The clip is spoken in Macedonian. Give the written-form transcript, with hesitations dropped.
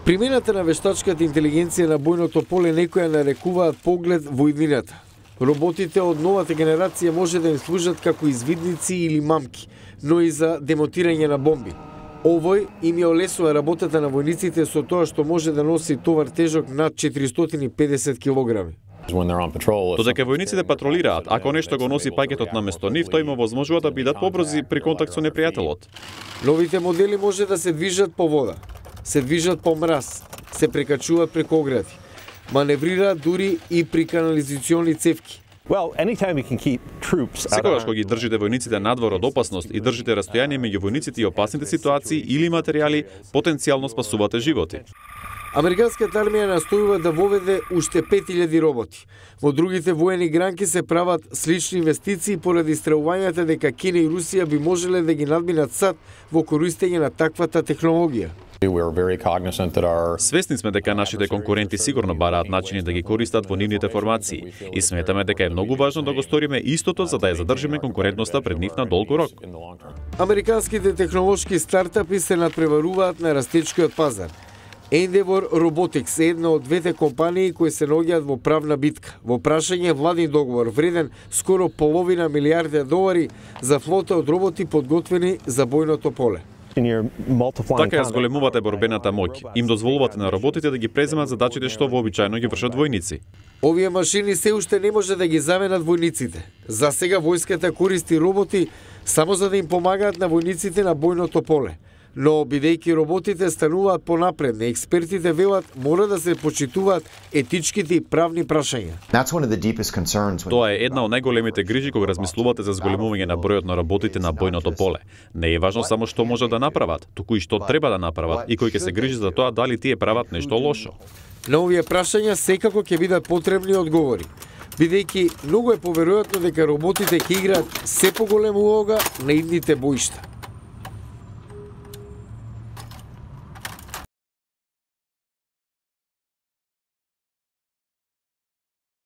Примената на вештачката интелигенција на бојното поле некоја нарекуваат поглед во иднината. Роботите од новата генерација може да им служат како извидници или мамки, но и за демотирање на бомби. Овој им ја олесува работата на војниците со тоа што може да носи товар тежок над 450 килограми. Додека војниците патролираат, ако нешто го носи пакетот на место нив, тој има возможува да бидат побрзи при контакт со непријателот. Новите модели може да се движат по вода, се движат по мраз, се прекачуваат преку огради, маневрираат дури и при канализациони цевки. Секогаш кога ги држите војниците надвор од опасност и држите растојание меѓу војниците и опасните ситуации или материјали, потенцијално спасувате животи. Американската армија настојува да воведе уште 5000 роботи. Во другите воени гранки се прават слични инвестиции поради страувањата дека Кина и Русија би можеле да ги надминат САД во користење на таквата технологија. Свесни сме дека нашите конкуренти сигурно бараат начини да ги користат во нивните формации и сметаме дека е многу важно да го сториме истото за да ја задржиме конкурентноста пред нив на долго рок. Американските технолошки стартапи се надпреваруваат на растечкиот пазар. Endeavor Robotics е една од двете компании кои се наоѓаат во правна битка. Во прашање владин договор вреден скоро половина милијарди долари за флота од роботи подготвени за бојното поле. Така ја зголемувате борбената моќ. Им дозволувате на роботите да ги преземат задачите што вообичаено ги вршат војници. Овие машини се уште не може да ги заменат војниците. За сега војската користи роботи само за да им помагаат на војниците на бојното поле. Но, бидејќи роботите стануваат понапредни, експертите велат мора да се почитуваат етичките и правни прашања. Тоа е една од најголемите грижи кога размислувате за зголемување на бројот на роботите на бојното поле. Не е важно само што може да направат, туку и што треба да направат и кој ќе се грижи за тоа дали тие прават нешто лошо. На овие прашања секако ќе бидат потребни одговори, бидејќи многу е поверојатно дека роботите ќе играат се поголема улога на идните боишта.